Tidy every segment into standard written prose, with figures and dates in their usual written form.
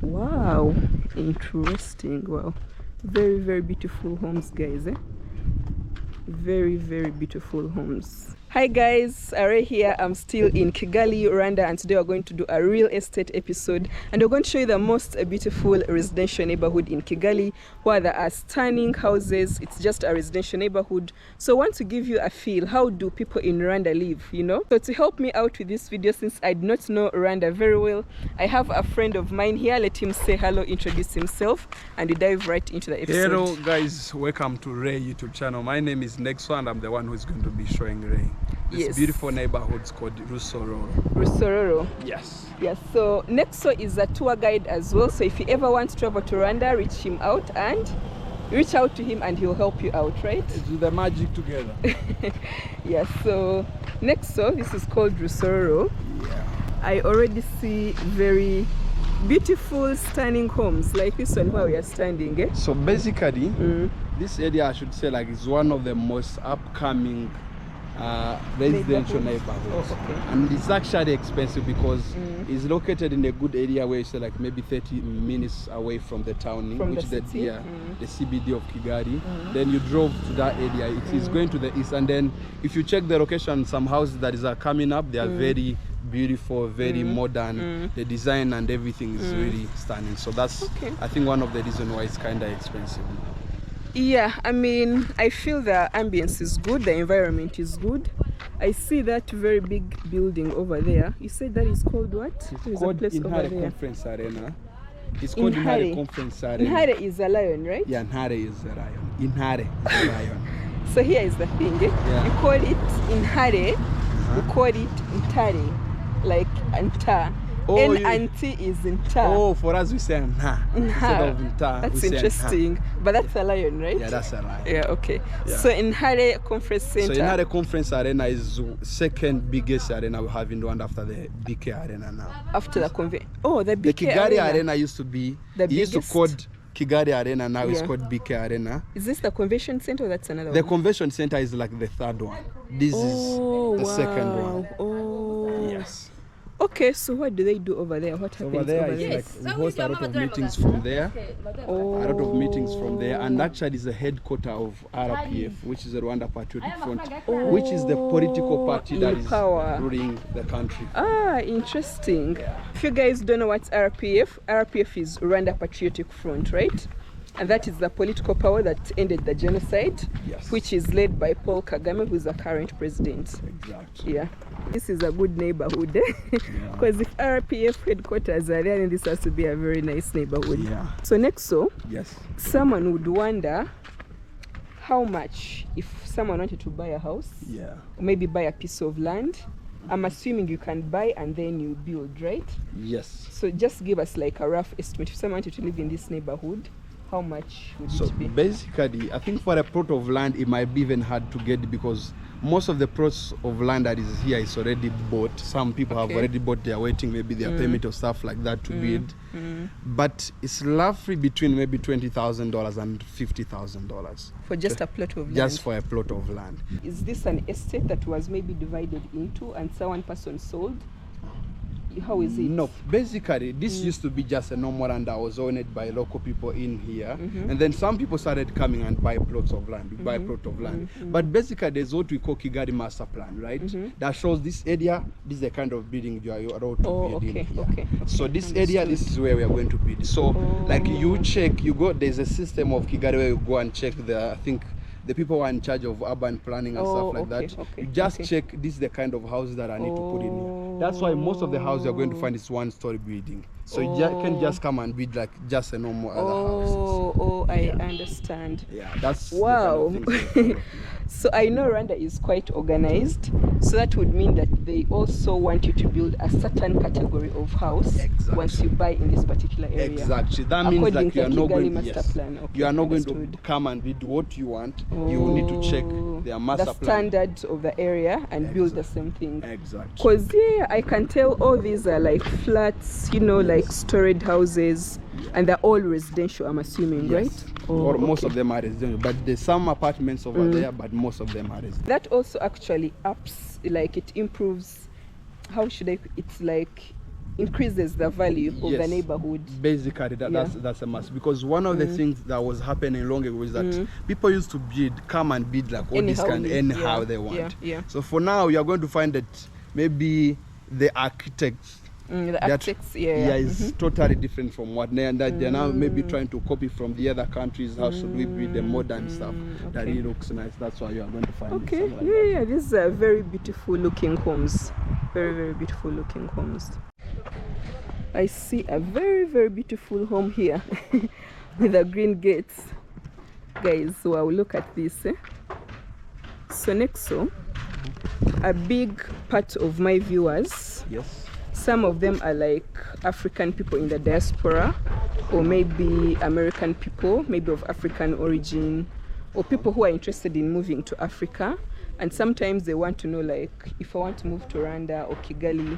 Wow, interesting. Wow, very, very beautiful homes, guys. Very, very beautiful homes. Hi guys, Are here. I'm still in Kigali, Rwanda, and today we're going to do a real estate episode, and we're going to show you the most beautiful residential neighborhood in Kigali, where there are stunning houses. It's just a residential neighborhood, so I want to give you a feel. How do people in Rwanda live, you know? So to help me out with this video, since I do not know Rwanda very well, I have a friend of mine here. Let him say hello, introduce himself, and we dive right into the episode. Hello guys, welcome to Ray YouTube channel. My name is Nexo and I'm the one who's going to be showing Ray this beautiful neighborhood called Rusororo. Rusororo. Yes. Yes, so Nexo is a tour guide as well. So if you ever want to travel to Rwanda, reach out to him and he'll help you out, right? Let's do the magic together. Yes, so Nexo, this is called Rusororo. Yeah. I already see very beautiful, stunning homes like this one where we are standing. Eh? So basically, this area, I should say, like, is one of the most upcoming residential neighborhoods. Oh, okay. And it's actually expensive because it's located in a good area where it's like maybe 30 minutes away from the town, from which the city? The CBD of Kigali. Then you drove to that area. It is going to the east, and then if you check the location, some houses that are coming up, they are very beautiful, very modern. The design and everything is really stunning. So that's I think one of the reasons why it's kind of expensive. Yeah, I mean, I feel the ambience is good, the environment is good. I see that very big building over there. You said that is called what? It's called Inhare Conference Arena. It's called Inhare Conference Arena. Inhare is a lion, right? Yeah, Inhare is a lion. Inhare is a lion. So here is the thing. Yeah. You call it Inhare, you call it Intare, like Anta. Oh, and T is Nta. Oh, for us we say Nha. Instead of Nta. That's interesting. But that's a lion, right? Yeah, that's a lion. Yeah, okay. Yeah. So Inhare Conference Center. So Inhare Conference Arena is the second biggest arena we have in Rwanda after the BK Arena now. After the convention. Oh, the BK Kigali Arena used to be, the biggest. Used to called Kigali Arena, now it's called BK Arena. Is this the convention center or that's another one? The convention center is like the third one. This is the second one. Oh. Yes. Okay, so what do they do over there? What happens over there? Is like, we host a lot of meetings from there. A lot of meetings from there, and actually is the headquarter of RPF, which is the Rwanda Patriotic Front, which is the political party that is ruling the country. Ah, interesting. If you guys don't know what's RPF, RPF is Rwanda Patriotic Front, right? And that is the political power that ended the genocide, which is led by Paul Kagame, who is the current president. Exactly. Yeah. This is a good neighborhood. Because if RPF headquarters are there, then this has to be a very nice neighborhood. Yeah. So Nexo, someone would wonder how much if someone wanted to buy a house, or maybe buy a piece of land. I'm assuming you can buy and then you build, right? Yes. So just give us like a rough estimate. If someone wanted to live in this neighborhood, how much would it be? Basically, I think for a plot of land, it might be even hard to get because most of the plots of land that is here is already bought. Some people have already bought, they are waiting maybe their permit or stuff like that to build. But it's roughly between maybe $20,000 and $50,000. For just a plot of land? Just for a plot of land. Is this an estate that was maybe divided into and one person sold? How is it? No, basically this used to be just a normal land that was owned by local people in here, and then some people started coming and buy plots of land, buy plot of land. But basically there's what we call Kigali Master Plan, right? That shows this area, this is the kind of building you are allowed to build in here. So this area, this is where we are going to build. So like you check, you go, there's a system of Kigali where you go and check I think the people who are in charge of urban planning and stuff like that. You just check this is the kind of houses that I need to put in here. That's why most of the houses you're going to find is one-story building. So you can just come and build like just a normal other house. I understand. Yeah, that's wow. The kind of things So I know Rwanda is quite organized. So that would mean that they also want you to build a certain category of house once you buy in this particular area. Exactly. That means that you are not going you are not going to come and build what you want. You need to check their master the standards of the area and build the same thing. Exactly. Because I can tell all these are like flats, you know, like storage houses, and they're all residential, I'm assuming, right? Or most of them are residential, but there's some apartments over there, but most of them are residential. That also actually ups, like it improves, how should I, it's like increases the value of the neighborhood. Basically, that's a must, because one of the things that was happening long ago is that people used to come and build like all this kind anyhow they want. So for now, you are going to find that maybe the architects. Is totally different from what they're now maybe trying to copy from the other countries. How should we build the modern stuff that really looks nice? That's why you are going to find these are very beautiful looking homes, very beautiful looking homes. I see a very beautiful home here with the green gates, guys. So I'll look at this. So Nexo, a big part of my viewers, some of them are like African people in the diaspora, or maybe American people, maybe of African origin, or people who are interested in moving to Africa. And sometimes they want to know, like, if I want to move to Rwanda or Kigali,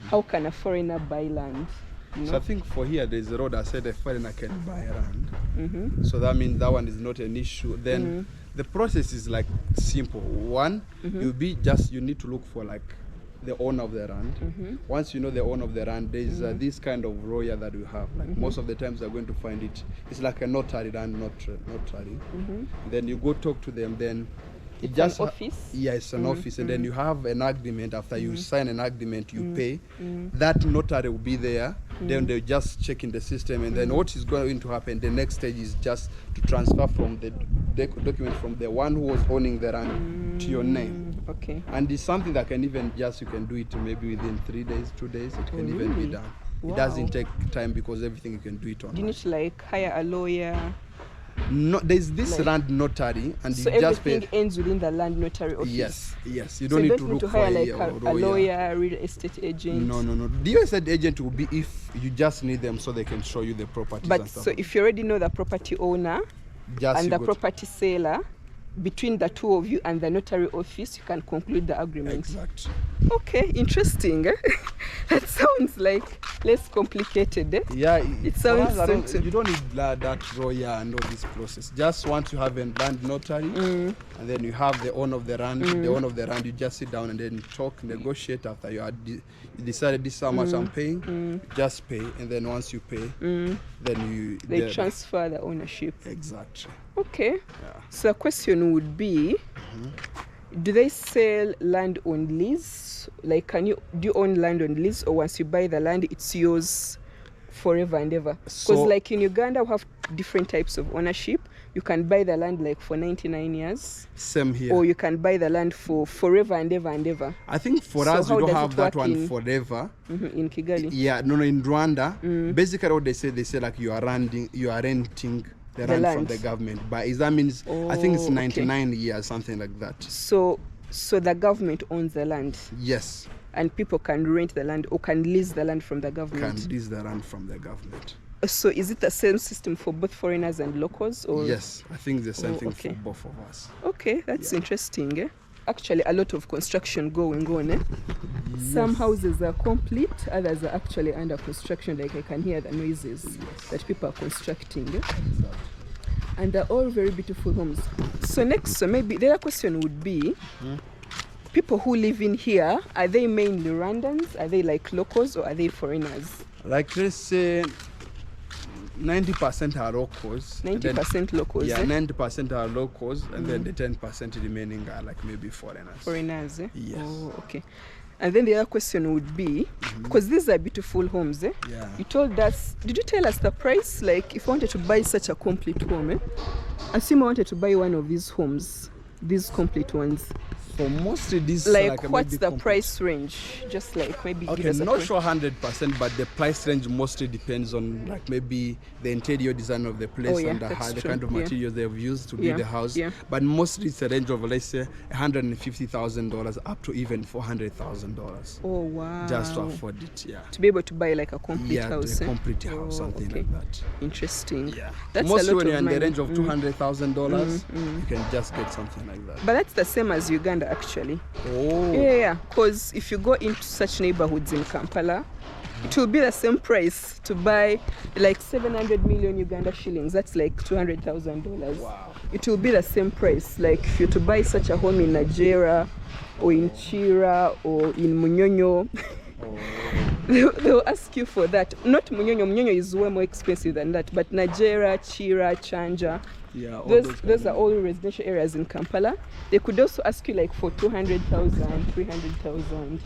how can a foreigner buy land? You know? So I think for here, there's a road that said a foreigner can buy land. So that means that one is not an issue. Then the process is like simple. One, you need to look for like the owner of the land. Once you know the owner of the land, there's this kind of lawyer that we have. Like most of the times they're going to find it's like a notary land, notary. Then you go talk to them, then it's just an office? Yeah, it's an office, and then you have an agreement. After you sign an agreement, you pay. That notary will be there. Then they just check in the system, and then what is going to happen, the next stage is just to transfer from the document from the one who was owning the land to your name. Okay. And it's something that can even you can do it maybe within 3 days, 2 days. It can even be done. It doesn't take time because everything you can do it online. Do you need to like hire a lawyer? No, there's this land notary, and so you just everything ends within the land notary office. Yes. You don't need to look to hire like a lawyer, real estate agent. No. The real estate agent will be if you just need them so they can show you the property. But so if you already know the property owner and the property seller, between the two of you and the notary office, you can conclude the agreement. Exactly. Okay, interesting. That sounds like less complicated. Yeah, it sounds simple. You don't need that lawyer and all this process. Just once you have a land notary, and then you have the owner of the land. The owner of the land, you just sit down and then talk, negotiate. After you decided this is how much I'm paying, you just pay, and then once you pay, then they transfer the ownership. Exactly. Okay. Yeah. So the question would be, do they sell land on lease? Like, do you own land on lease, or once you buy the land, it's yours forever and ever? Because like in Uganda, we have different types of ownership. You can buy the land like for 99 years. Same here. Or you can buy the land for forever and ever and ever. I think for us, we don't have that one forever. In Kigali? Yeah, no, in Rwanda, basically what they say like you are renting the land from the government. But that means, I think it's 99 years, something like that. So the government owns the land? Yes. And people can rent the land or can lease the land from the government? Can lease the land from the government. So is it the same system for both foreigners and locals? Or? Yes, I think the same thing for both of us. Okay, that's interesting. Actually, a lot of construction going on. Yes. Some houses are complete, others are actually under construction. Like I can hear the noises that people are constructing. Exactly. And they're all very beautiful homes. So next, maybe the other question would be, people who live in here, are they mainly Rwandans? Are they like locals, or are they foreigners? Like let's say 90% are locals. 90% locals. Yeah, 90% are locals, and then the 10% remaining are like maybe foreigners. Foreigners, eh? Yes. Oh, okay. And then the other question would be, because these are beautiful homes, eh? Yeah. You told us, did you tell us the price? Like, if I wanted to buy such a complete home, eh? Assume I wanted to buy one of these homes, these complete ones. For mostly this, like what's the price range? Just like maybe okay, give us not sure 100%, but the price range mostly depends on like maybe the interior design of the place and the kind of materials they've used to build the house. Yeah. But mostly it's a range of, let's say, $150,000 up to even $400,000. Oh wow! Just to afford it, to be able to buy like a complete house. Yeah, a complete house, something like that. Interesting. Yeah. That's mostly a lot when you're of in money. the range of $200,000, you can just get something like that. But that's the same as Uganda. Actually. Oh. Yeah, because if you go into such neighborhoods in Kampala, it will be the same price to buy like 700 million Uganda shillings. That's like $200,000. Wow. It will be the same price. Like if you to buy such a home in Nigeria or in Chira or in Munyonyo, They'll ask you for that. Not Munyonyo. Munyonyo is way more expensive than that. But Nigeria, Chira, Chanja, Yeah, those are all residential areas in Kampala. They could also ask you like for 200,000, 300,000,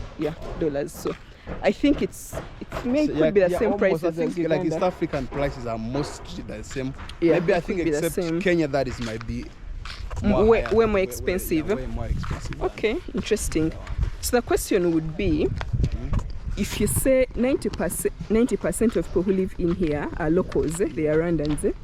dollars. So I think it could be the same price as Uganda. Like East African prices are mostly the same. Yeah, maybe I think except Kenya, that is might be way more expensive. Way more expensive. Okay, interesting. So the question would be, if you say 90% of people who live in here are locals, they are Rwandans,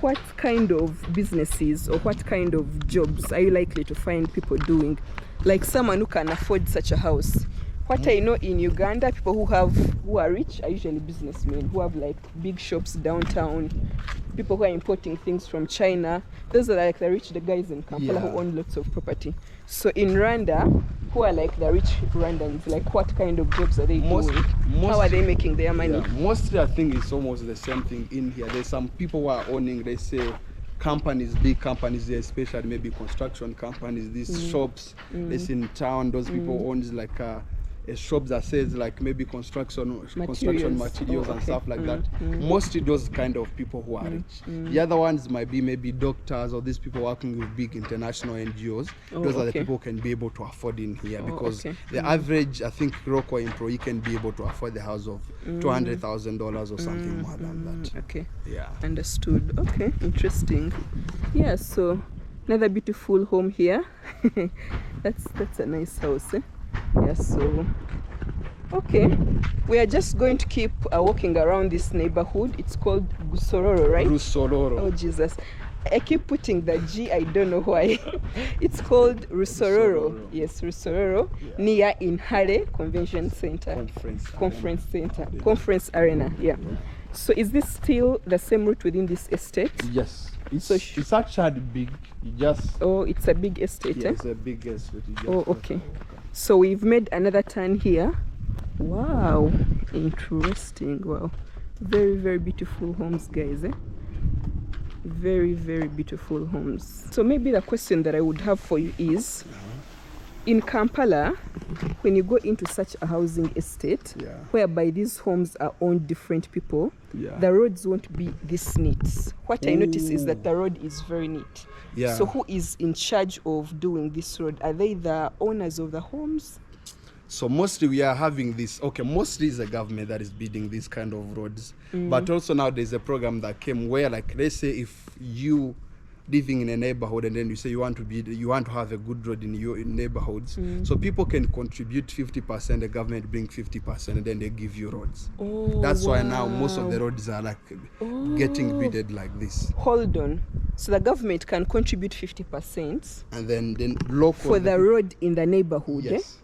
what kind of businesses or what kind of jobs are you likely to find people doing? Like someone who can afford such a house. What I know in Uganda, people who are rich are usually businessmen who have like big shops downtown. People who are importing things from China. Those are like the rich, the guys in Kampala who own lots of property. So in Rwanda, who are like the rich Rwandans? Like what kind of jobs are they doing? How are they making their money? Yeah, mostly I think it's almost the same thing in here. There's some people who are owning, they say, companies, big companies, especially maybe construction companies, these shops, it's in town, those people owns like a shop that says like maybe construction materials and stuff like that. Mostly those kind of people who are rich. The other ones might be maybe doctors or these people working with big international NGOs. Those are the people who can be able to afford in here because the average, I think, local employee can be able to afford the house of $200,000 or something more than that. Okay. Yeah. Understood. Okay. Interesting. Yeah. So another beautiful home here. That's a nice house. Yeah, so okay, we are just going to keep walking around this neighborhood. It's called Rusororo, right? Rusororo. Oh Jesus, I keep putting the G, I don't know why. It's called Rusororo. Yes, Rusororo, near Inhale Convention Center. Conference Arena. Yeah. So is this still the same route within this estate? Yes. It's actually big. It's a big estate. Yeah, it's a big estate. Okay. So we've made another turn here. Wow, interesting. Wow, very, very beautiful homes, guys. Very, very beautiful homes. So maybe the question that I would have for you is, in Kampala, when you go into such a housing estate, whereby these homes are owned different people, the roads won't be this neat. What I notice is that the road is very neat. Yeah. So who is in charge of doing this road? Are they the owners of the homes? So mostly we are having this, mostly it's the government that is building these kind of roads. But also now there's a program that came where, like, let's say if you living in a neighborhood and then you say you want to have a good road in your neighborhoods, so people can contribute 50%, the government bring 50%, and then they give you roads. That's why now most of the roads are like getting bidded like this. Hold on. So the government can contribute 50%, and then local for the road in the neighborhood. Yes.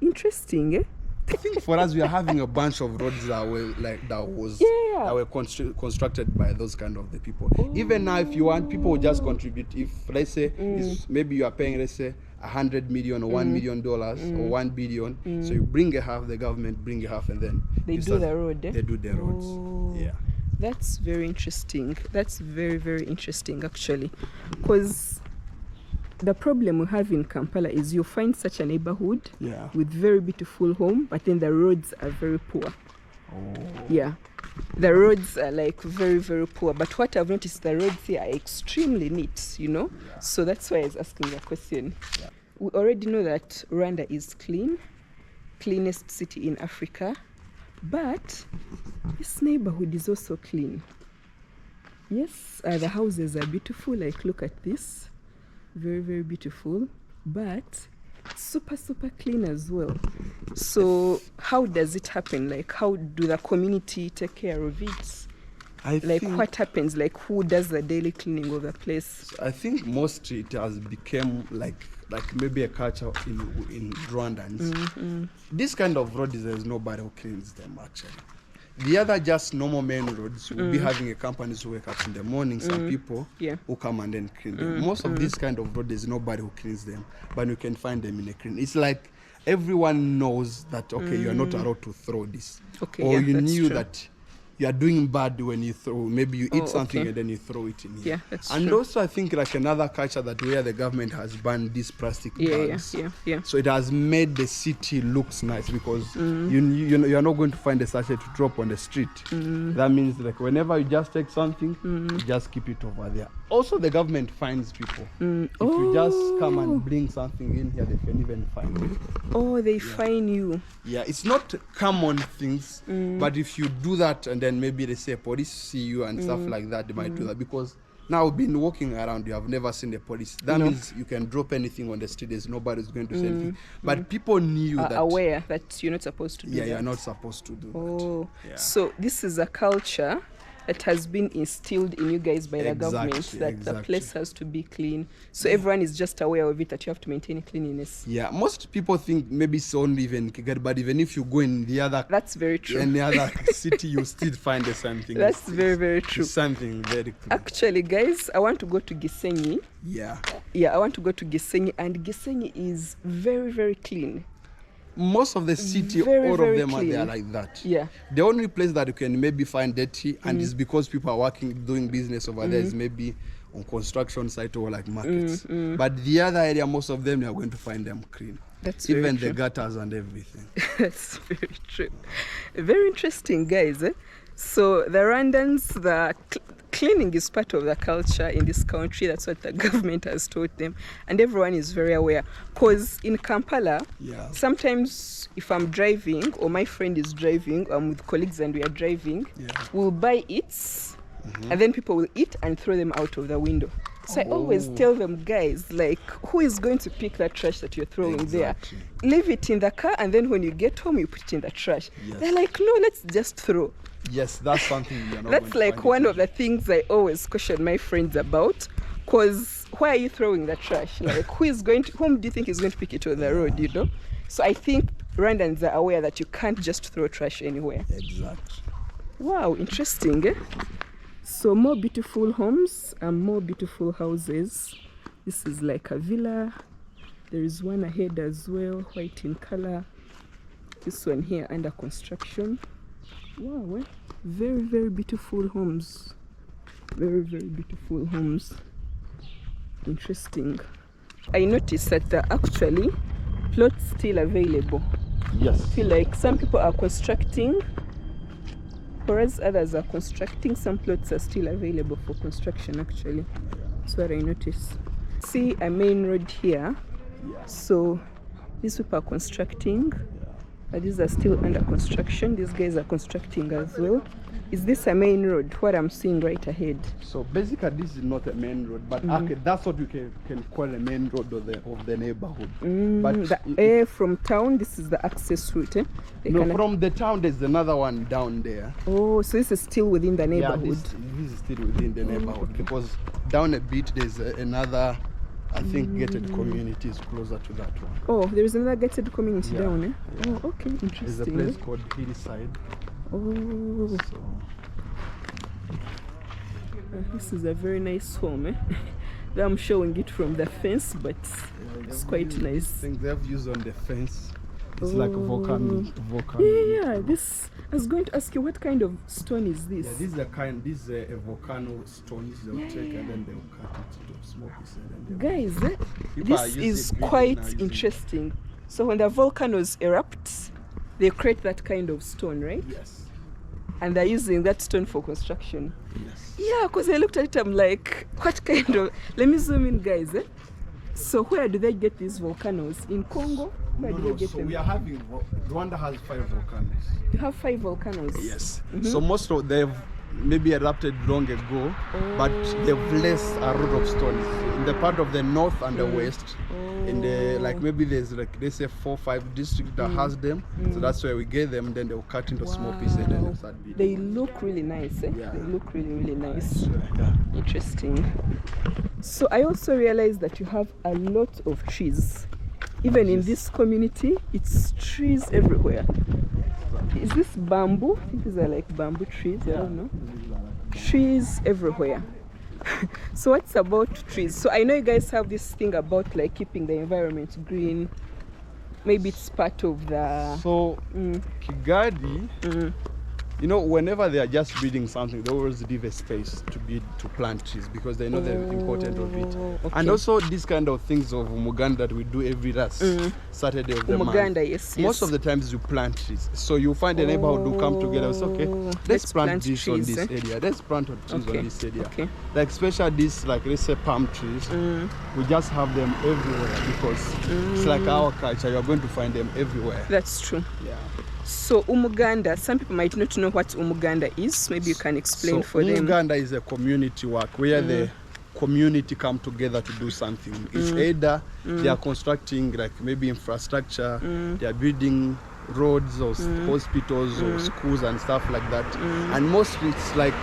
Interesting. I think for us, we are having a bunch of roads that were constructed by those kind of the people. Even now, if you want, people will just contribute. If let's say maybe you are paying, let's say, $100 million or $1 million or 1 billion, so you bring a half, the government bring a half, and then they do the road. They do the roads. Yeah. That's very interesting. That's very, very interesting, actually, because the problem we have in Kampala is you find such a neighborhood with very beautiful home, but then the roads are very poor. Yeah, the roads are like very, very poor. But what I've noticed, the roads here are extremely neat, So that's why I was asking the question. We already know that Rwanda is cleanest city in Africa, but this neighborhood is also clean. Yes, the houses are beautiful. Like, look at this. Very, very beautiful, but super, super clean as well. So how does it happen? Like, how do the community take care of it? I think what happens? Like, who does the daily cleaning of the place? I think mostly it has become like maybe a culture in Rwandans. This kind of roads, there's nobody who cleans them actually. The other just normal main roads will be having a companies who wake up in the morning, some people who come and then clean them. Most of these kind of roads, there's nobody who cleans them, but you can find them in a clean. It's like everyone knows that, you are not allowed to throw this. Or you knew that you are doing bad when you throw. Maybe you eat something okay. and then you throw it in here. Yeah, that's and true. also I think like another culture that where the government has banned these plastic bags. Yeah. So it has made the city looks nice because you are not going to find a sachet to drop on the street. That means like whenever you just take something, you just keep it over there. Also the government finds people. If you just come and bring something in here, they can even fine you. Oh, they fine you. Yeah, it's not common things, but if you do that and then maybe they say police see you and stuff like that, they might do that because now we've been walking around, you have never seen the police. That means you can drop anything on the street, there's nobody's going to say anything. But people knew that. Aware that you're not supposed to do that. Yeah, you're not supposed to do that. Yeah. So this is a culture that has been instilled in you guys by the government, that the place has to be clean. So everyone is just aware of it, that you have to maintain cleanliness. Yeah, most people think maybe it's only even Kigali, but even if you go in the other, that's very true. In the other city, you still find the same thing. That's very, very true. Something very clean. Actually, guys, I want to go to Gisenyi. Yeah, I want to go to Gisenyi, and Gisenyi is very, very clean. Most of the city, all of them clean. Are there like that. Yeah. The only place that you can maybe find dirty, and it's because people are doing business over there, is maybe on construction site or like markets. But the other area, most of them, you are going to find them clean. That's even very the gutters and everything. That's very true. Very interesting, guys. So the Rwandans, the cleaning is part of the culture in this country. That's what the government has taught them, and everyone is very aware. Because in Kampala, sometimes if I'm driving or my friend is driving, I'm with colleagues and we are driving, we'll buy eats, and then people will eat and throw them out of the window. So I always tell them, guys, like, who is going to pick that trash that you're throwing there? Leave it in the car, and then when you get home, you put it in the trash. They're like, no, let's just throw. Yes, that's something you're not That's like one of the things I always question my friends about. Because why are you throwing the trash? Like, whom do you think is going to pick it on the road, you know? So I think Rwandans are aware that you can't just throw trash anywhere. Exactly. Wow, interesting, eh? So more beautiful homes and more beautiful houses. This is like a villa. There is one ahead as well, white in color. This one here under construction. Wow, eh? Very, very beautiful homes. Very, very beautiful homes. Interesting. I noticed that there are actually plots still available. Yes. I feel like some people are constructing, whereas others are constructing. Some plots are still available for construction, actually. That's what I noticed. See a main road here. So these people are constructing. These are still under construction. These guys are constructing as well. Is this a main road, what I'm seeing right ahead? So basically this is not a main road, but okay, that's what you can call a main road of the neighborhood. But from town, this is the access route, eh? No, from the town there's another one down there. Oh, so this is still within the neighborhood? Yeah, this is still within the neighborhood, because down a bit there's another, I think, gated community is closer to that one. Oh, there is another gated community down, eh? Oh, okay, interesting. There's a place called Hillside. Oh, so. This is a very nice home, eh? I'm showing it from the fence, but it's quite nice. I think they've used on the fence. It's like a volcano. Yeah. This, I was going to ask you, what kind of stone is this? Yeah, this is a volcano stone. They'll take and then they'll cut it into small pieces. Guys, this is quite interesting. So when the volcanoes erupt, they create that kind of stone, right? Yes. And they're using that stone for construction. Yes. Yeah, because I looked at it, I'm like, what kind of... Let me zoom in, guys. Eh? So where do they get these volcanoes? In Congo? Where do they get them? We are having... Rwanda has 5 volcanoes. You have 5 volcanoes? Yes. So most of them maybe erupted long ago, but they've left a lot of stones. In the part of the north and the west, in the, like, maybe there's like, they say 4 or 5 districts that has them. So that's where we get them, then they'll cut into small pieces and then they'll start building. They look really nice, eh? They look really, really nice. Interesting. So I also realized that you have a lot of trees. Even in this community, it's trees everywhere. Is this bamboo? I think these are like bamboo trees, I don't know. Trees everywhere. So what's about trees? So I know you guys have this thing about like keeping the environment green. Maybe it's part of the... So Kigali, You know, whenever they are just building something, they always leave a space to plant trees because they know the importance of it. Okay. And also these kind of things of umuganda that we do every last Saturday of the month. Yes, Most of the times you plant trees. So you find a neighborhood who come together. It's okay. Let's plant this trees, on this area. Let's plant trees on this area. Okay. Like especially these, like let's say palm trees. We just have them everywhere because it's like our culture. You are going to find them everywhere. That's true. Yeah. So umuganda, some people might not know what umuganda is. Maybe you can explain for them. Umuganda is a community work where the community come together to do something. It's either they are constructing like maybe infrastructure, they are building roads or hospitals or schools and stuff like that. And mostly it's like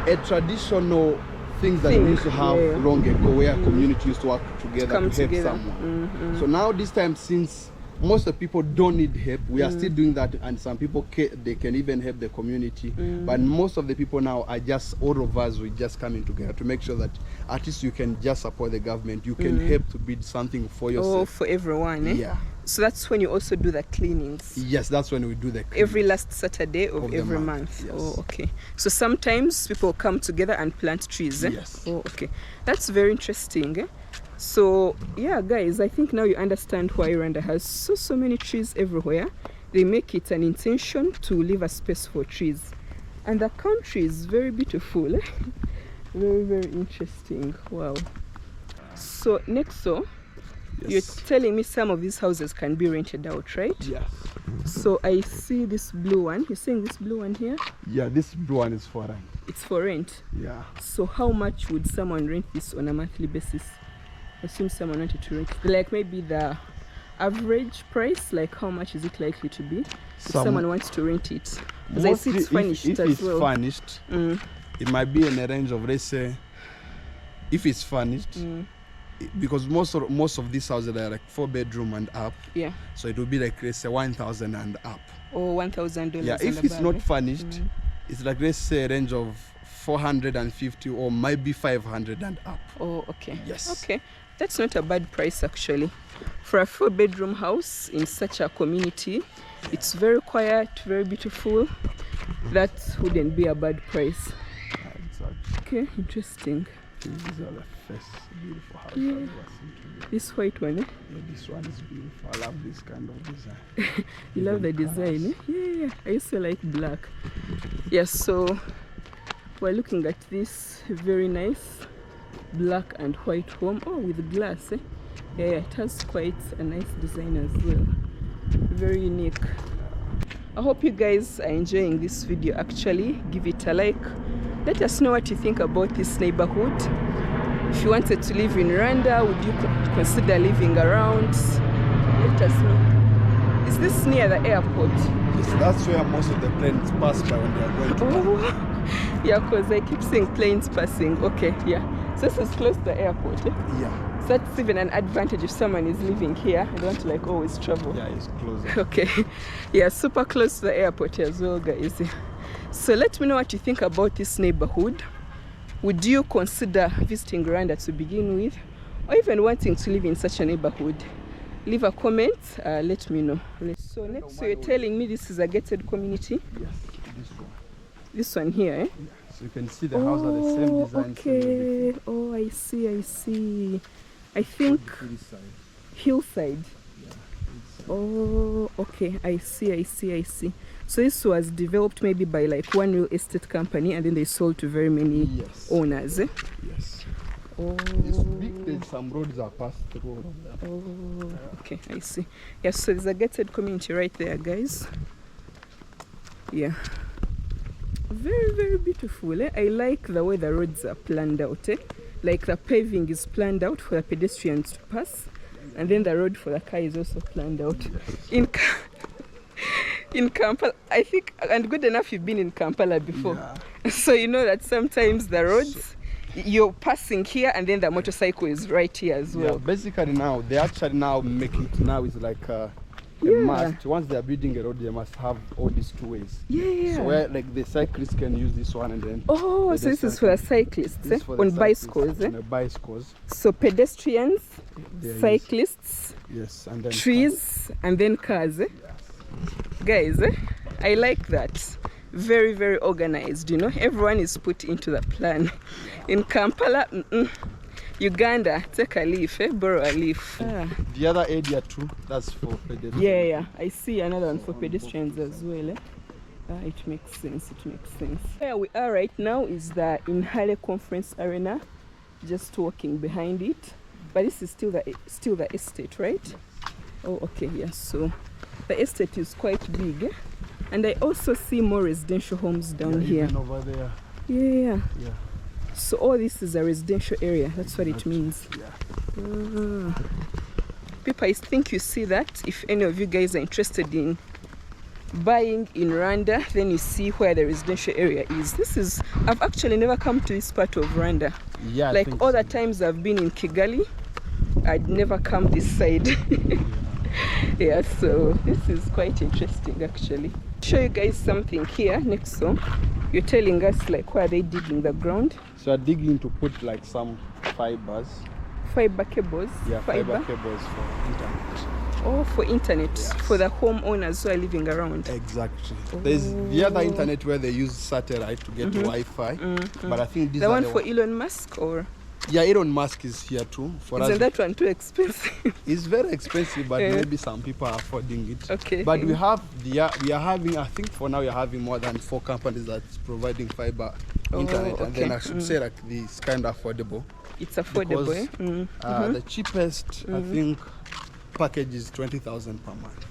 a traditional things that we used to have long ago where community used to work together to help someone. So now this time, since most of the people don't need help, we are still doing that, and some people they can even help the community, but most of the people now are just all of us, we just coming together to make sure that at least you can just support the government, you can help to build something for yourself. For everyone, eh? Yeah. So that's when you also do the cleanings? Yes, that's when we do the cleanings. Every last Saturday of every month? Yes. Oh, okay. So sometimes people come together and plant trees, eh? Yes. Oh, okay. That's very interesting, eh? So yeah, guys, I think now you understand why Rwanda has so many trees everywhere. They make it an intention to leave a space for trees, and the country is very beautiful, eh? Very, very interesting. Wow. So Nexo, you're telling me some of these houses can be rented out, right? Yes. So I see this blue one. You're saying this blue one here? Yeah, this blue one is for rent. It's for rent? Yeah. So how much would someone rent this on a monthly basis? Assume someone wanted to rent, like maybe the average price, like how much is it likely to be if someone wants to rent it? Because I see it's furnished if as it's well. Furnished, it might be in a range of, let's say, if it's furnished, because most of these houses are like 4-bedroom and up. Yeah. So it will be like, let's say, 1,000 and up. Oh, $1,000. Yeah. If it's not furnished, it's like, let's say, a range of 450 or maybe 500 and up. Oh, okay. Yes. Okay. That's not a bad price actually. For a 4-bedroom house in such a community, it's very quiet, very beautiful. That wouldn't be a bad price. Exactly. Okay, interesting. These are the first beautiful houses I've ever seen today. This white one, eh? Yeah, this one is beautiful. I love this kind of design. You love the design, eh? Yeah, I used to like black. Yes, so we're looking at this very nice black and white home. Oh, with glass, eh? Yeah, it has quite a nice design as well. Very unique. I hope you guys are enjoying this video. Actually, give it a like. Let us know what you think about this neighborhood. If you wanted to live in Rwanda, would you consider living around? Let us know. Is this near the airport? Yes, that's where most of the planes pass by when they are going to land. Yeah, because I keep seeing planes passing. Okay, yeah. So this is close to the airport, eh? Yeah. So that's even an advantage if someone is living here and want to like always travel. Yeah, it's closer. Okay. Yeah, super close to the airport as well, guys. So let me know what you think about this neighborhood. Would you consider visiting Rwanda to begin with, or even wanting to live in such a neighborhood? Leave a comment, let me know. So next, so you're telling me this is a gated community? Yes, this one. This one here, eh? Yeah. So you can see the house are the same design. Okay. Oh, I see. I think Hillside. Yeah, oh, okay. I see. So this was developed maybe by like one real estate company, and then they sold to very many owners. Eh? Yes. Oh. It's big. There's some roads that pass through all of them. Oh, okay. I see. Yeah. So there's a gated community right there, guys. Yeah. Very, very beautiful. Eh? I like the way the roads are planned out. Eh? Like the paving is planned out for the pedestrians to pass, and then the road for the car is also planned out. Yes. In Kampala, I think, and good enough you've been in Kampala before. Yeah. So you know that sometimes the roads, you're passing here and then the motorcycle is right here as well. Yeah, basically now, they actually now make it, now it's like a must. Once they are building a road, they must have all these two ways. Yeah. So where like the cyclists can use this one and then... Oh, so this is for the cyclists, eh? On bicycles, eh? On bicycles. So pedestrians, cyclists, and then trees, and then cars, eh? Guys, I like that. Very, very organized, you know. Everyone is put into the plan. In Kampala, Uganda, take a leaf, borrow a leaf. The other area too, that's for pedestrians. Yeah, I see another one for pedestrians as well. It makes sense, Where we are right now is the Inhale Conference Arena, just walking behind it. But this is still the estate, right? Oh, okay, yeah, so the estate is quite big. And I also see more residential homes down here. Even over there. Yeah. So all this is a residential area. That's what it means. Yeah. People, I think you see that. If any of you guys are interested in buying in Rwanda, then you see where the residential area is. I've actually never come to this part of Rwanda. Yeah. Like all the times I've been in Kigali, I'd never come this side. Yeah, so this is quite interesting actually. Show you guys something here, Nexo. You're telling us like why are they digging the ground? So they're digging to put like some fibers. Fiber cables? Yeah, fiber cables for internet. Oh, for internet, yes. For the homeowners who are living around. Exactly. There's the other internet where they use satellite to get Wi-Fi. But I think these the are one for Elon Musk, or? Yeah, Elon Musk is here too. Isn't that one too expensive? It's very expensive, but maybe some people are affording it. Okay. But we are having, I think for now we are having more than 4 companies that's providing fiber internet, okay. and then I should say like this kind of affordable. It's affordable. Because, the cheapest I think package is 20,000 per month.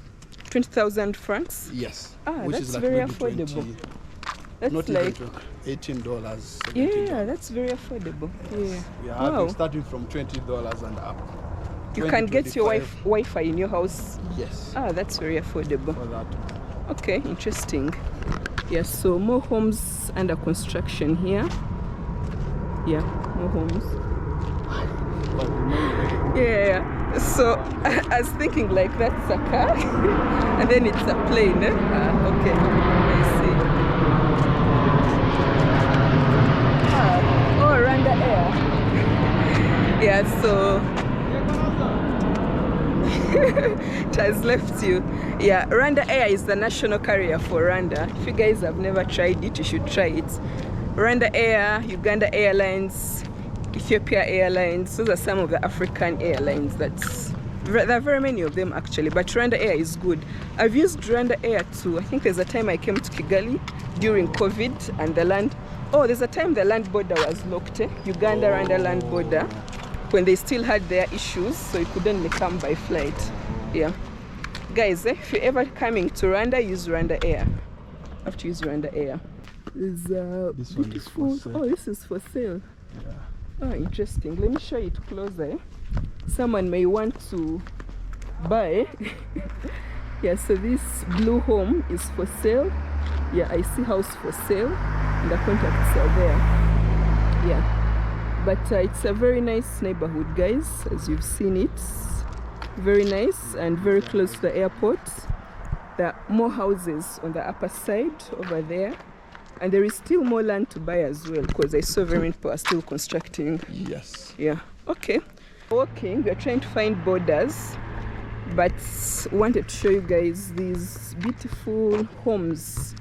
20,000 francs? Yes. Which that's is like very affordable. That's not like $18. $17. Yeah, that's very affordable. Yeah. We are having starting from $20 and up. You can get your Wi-Fi in your house. Yes. That's very affordable. For that. Okay, interesting. Yeah, so more homes under construction here. Yeah, more homes. Yeah. So I was thinking like that's a car and then it's a plane. Okay, I see. Rwanda Air. Yeah, so it has left you. Yeah, Rwanda Air is the national carrier for Rwanda. If you guys have never tried it, you should try it. Rwanda Air, Uganda Airlines, Ethiopia Airlines, those are some of the African airlines. There are very many of them actually, but Rwanda Air is good. I've used Rwanda Air too. I think there's a time I came to Kigali during COVID and there's a time the land border was locked, Uganda-Rwanda land border, when they still had their issues, so you could only come by flight. Yeah. Guys, if you're ever coming to Rwanda, use Rwanda Air. You have to use Rwanda Air. It's this beautiful. One is for sale. Oh, this is for sale. Yeah. Oh, interesting. Let me show it closer. Someone may want to buy. Yeah, so this blue home is for sale. Yeah, I see house for sale and the contacts are there. Yeah, but it's a very nice neighborhood, guys, as you've seen it. Very nice and very close to the airport. There are more houses on the upper side over there, and there is still more land to buy as well, because I saw very many people are still constructing. Yes. Yeah. Okay. Walking, we are trying to find borders, but wanted to show you guys these beautiful homes.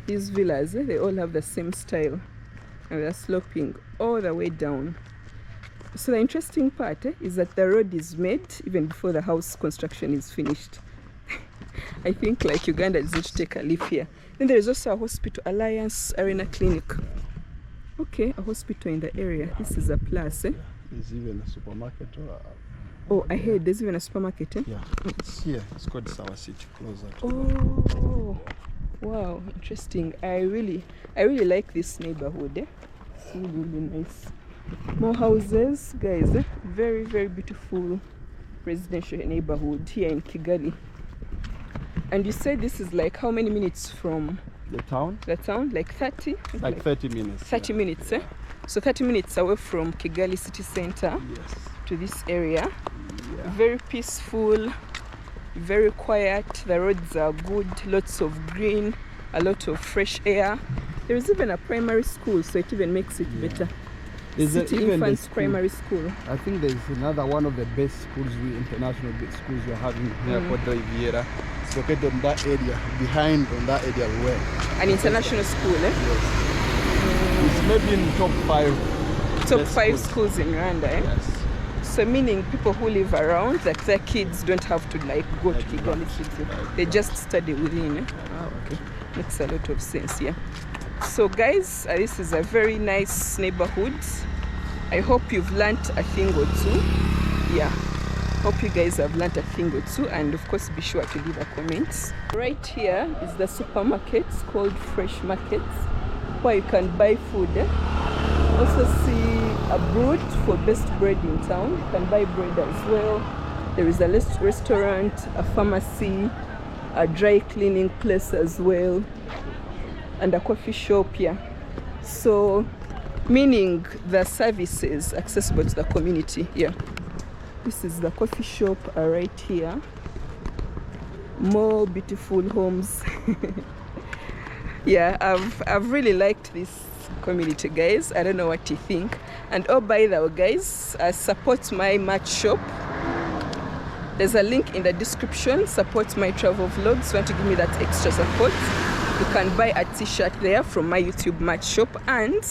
These villas, they all have the same style, and they're sloping all the way down. So the interesting part is that the road is made even before the house construction is finished. I think like Uganda is going to take a leaf here. Then there is also a hospital, Alliance Arena Clinic. Okay, a hospital in the area. This is a plus. There's even a supermarket. Oh, I heard there's even a supermarket. Yeah, it's here. It's called Sawa City, closer to Oh, wow, interesting. I really like this neighborhood. It's really, really nice. More houses, guys. Very, very beautiful residential neighborhood here in Kigali. And you said this is like how many minutes from the town? The town, like 30? Like 30 minutes. 30 minutes, eh? So 30 minutes away from Kigali city center. Yes. To this area. Yeah. Very peaceful, very quiet. The roads are good, lots of green, a lot of fresh air. There is even a primary school, so it even makes it better. City Infants Primary School. I think there's another one of the best schools, international schools we're having here at Riviera. It's located on that area, behind on that area where. An international school, eh? Yes. It's maybe in top 5. Top 5 schools in Rwanda, eh? Yes. So meaning people who live around, like their kids don't have to like go to Kigali City. They just study within, eh? Oh, okay. Makes a lot of sense, yeah. So guys, this is a very nice neighborhood. I hope you've learnt a thing or two. Yeah, hope you guys have learnt a thing or two, and of course be sure to leave a comment. Right here is the supermarket called Fresh Market, where you can buy food. Also see a brood for best bread in town. You can buy bread as well. There is a restaurant, a pharmacy, a dry cleaning place as well, and a coffee shop here. So meaning the services accessible to the community. Yeah, this is the coffee shop right here. More beautiful homes. Yeah, I've really liked this community, guys. I don't know what you think. And oh, by the way, guys, support my merch shop. There's a link in the description. Support my travel vlogs. If you want to give me that extra support, you can buy a t-shirt there from my YouTube merch shop, and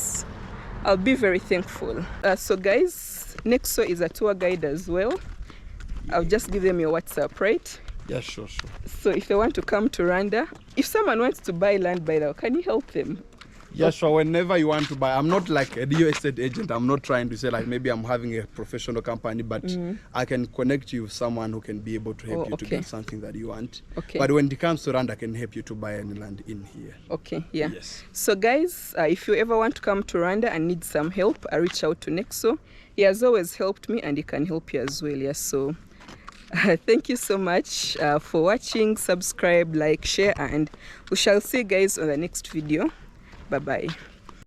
I'll be very thankful. So guys, Nexo is a tour guide as well. I'll just give them your WhatsApp, right? Yeah, sure. So if they want to come to Rwanda, if someone wants to buy land by the way, can you help them? Yeah, sure. Whenever you want to buy, I'm not like a real estate agent. I'm not trying to say like maybe I'm having a professional company, but I can connect you with someone who can be able to help you to get something that you want. Okay. But when it comes to Rwanda, I can help you to buy any land in here. Okay, yeah. Yes. So guys, if you ever want to come to Rwanda and need some help, reach out to Nexo. He has always helped me, and he can help you as well. Yeah. So thank you so much for watching. Subscribe, like, share, and we shall see you guys on the next video. Bye bye.